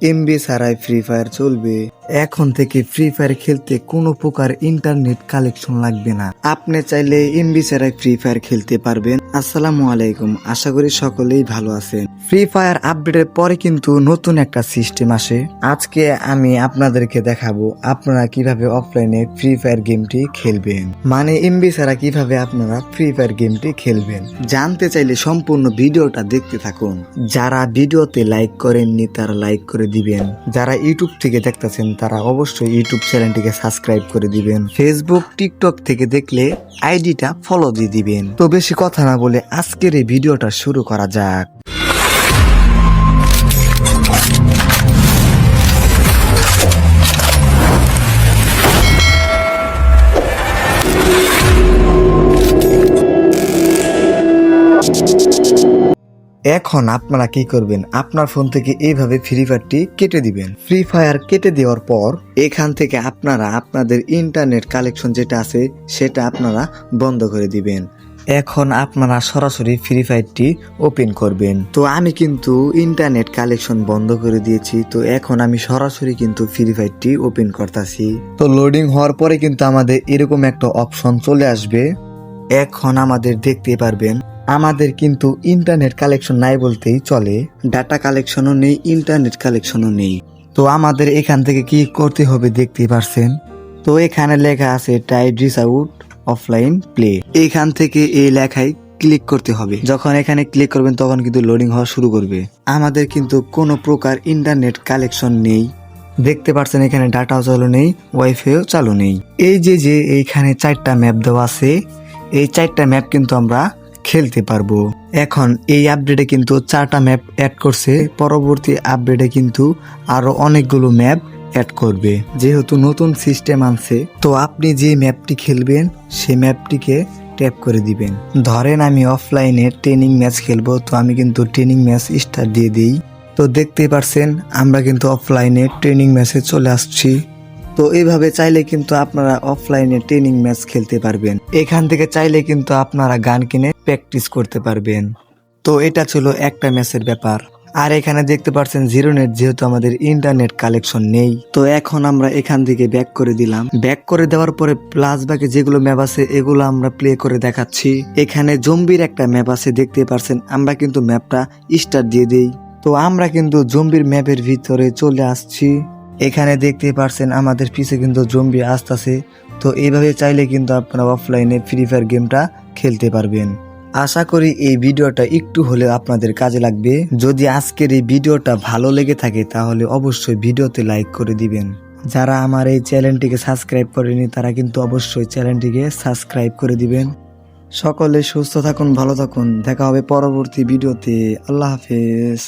MB ছাড়াই free fire চলবে। এখন থেকে ফ্রি ফায়ার খেলতে কোনো প্রকার ইন্টারনেট কালেকশন লাগবে না। আপনি চাইলে এমবি ছাড়াই ফ্রি ফায়ার খেলতে পারবেন। আসসালামু আলাইকুম, আশা করি সকলেই ভালো আছেন। ফ্রি ফায়ার আপডেটের পরে কিন্তু নতুন একটা সিস্টেম আসে। আজকে আমি আপনাদেরকে দেখাবো আপনারা কিভাবে অফলাইনে ফ্রি ফায়ার গেমটি খেলবেন, মানে এমবি ছাড়া কিভাবে আপনারা ফ্রি ফায়ার গেমটি খেলবেন। জানতে চাইলে সম্পূর্ণ ভিডিওটা দেখতে থাকুন। যারা ভিডিওতে লাইক করেননি তারা লাইক করে দিবেন। যারা ইউটিউব থেকে দেখতেছেন তারা অবশ্যই ইউটিউব চ্যানেলটিকে সাবস্ক্রাইব করে দিবেন। ফেসবুক টিকটক থেকে দেখলে আইডিটা ফলো দিয়ে দিবেন। তো বেশি কথা না বলে আজকের এই ভিডিওটা শুরু করা যাক। এখন আপনারা কি করবেন, আপনার ফোন থেকে এইভাবে ফ্রি ফায়ারটি কেটে দিবেন। ফ্রি ফায়ার কেটে দেওয়ার পর এখান থেকে আপনারা আপনাদের ইন্টারনেট কালেকশন যেটা আছে সেটা আপনারা বন্ধ করে দিবেন। এখন আপনারা সরাসরি ফ্রি ফায়ারটি ওপেন করবেন। তো আমি কিন্তু ইন্টারনেট কালেকশন বন্ধ করে দিয়েছি। তো এখন আমি সরাসরি কিন্তু ফ্রি ফায়ারটি ওপেন করতেছি। তো লোডিং হওয়ার পরে কিন্তু আমাদের এরকম একটা অপশন চলে আসবে। এখন আমাদের দেখতে পারবেন আমাদের কিন্তু ইন্টারনেট কালেকশন নাই বলতেই চলে। ডাটা কালেকশনও নেই, ইন্টারনেট কালেকশনও নেই। তো আমাদের এখান থেকে কি করতে হবে দেখতে পারছেন। তো এখানে লেখা আছে try this out offline play. এখান থেকে এই লেখায় ক্লিক করতে হবে। যখন এখানে ক্লিক করবেন তখন কিন্তু লোডিং হওয়া শুরু করবে। আমাদের কিন্তু কোনো প্রকার ইন্টারনেট কালেকশন নেই। দেখতে পাচ্ছেন এখানে ডাটাও চালু নেই, ওয়াইফাইও চালু নেই। এই যে এইখানে 4টা ম্যাপ দেওয়া আছে, এই 4টা ম্যাপ কিন্তু আমরা খেলতে পারবো। এখন এই আপডেটে কিন্তু 4টা ম্যাপ অ্যাড করছে, পরবর্তী আপডেটে কিন্তু আরো অনেকগুলো ম্যাপ অ্যাড করবে। যেহেতু নতুন সিস্টেম আনছে, তো আপনি যে ম্যাপটি খেলবেন সেই ম্যাপটিকে ট্যাপ করে দিবেন। ধরেন আমি অফলাইনে ট্রেনিং ম্যাচ খেলবো, তো আমি কিন্তু ট্রেনিং ম্যাচ স্টার্ট দিয়ে দিই। তো দেখতে পারছেন আমরা কিন্তু অফলাইনে ট্রেনিং ম্যাচে চলে আসছি। তো এইভাবে চাইলে কিন্তু আপনারা অফলাইনে ট্রেনিং ম্যাচ খেলতে পারবেন। এখান থেকে চাইলে কিন্তু আপনারা গান কিনে প্র্যাকটিস করতে পারবেন। তো এটা ছিল একটা ম্যাচের ব্যাপার। আর এখানে দেখতে পাচ্ছেন জিরো নেট, যেহেতু আমাদের ইন্টারনেট কালেকশন নেই। তো এখন আমরা এখান থেকে ব্যাক করে দিলাম। ব্যাক করে দেওয়ার পরে প্লাস বাকি যেগুলো ম্যাপ আছে এগুলো আমরা প্লে করে দেখাচ্ছি। এখানে জম্বির একটা ম্যাপ আছে, দেখতে পাচ্ছেন। আমরা কিন্তু ম্যাপটা স্টার্ট দিয়ে দিই। তো আমরা কিন্তু জম্বির ম্যাপের ভিতরে চলে আসছি। এখানে দেখতে পারছেন আমাদের পিছে কিন্তু জম্বি আসতেছে। তো এইভাবে চাইলে কিন্তু আপনারা অফলাইনে ফ্রি ফায়ার গেমটা খেলতে পারবেন। আশা করি এই ভিডিওটা একটু হলেও আপনাদের কাজে লাগবে। যদি আজকের এই ভিডিওটা ভালো লেগে থাকে তাহলে অবশ্যই ভিডিওতে লাইক করে দিবেন। যারা আমার এই চ্যানেলটিকে সাবস্ক্রাইব করেনি তারা কিন্তু অবশ্যই চ্যানেলটিকে সাবস্ক্রাইব করে দিবেন। সকলে সুস্থ থাকুন, ভালো থাকুন। দেখা হবে পরবর্তী ভিডিওতে। আল্লাহ হাফেজ।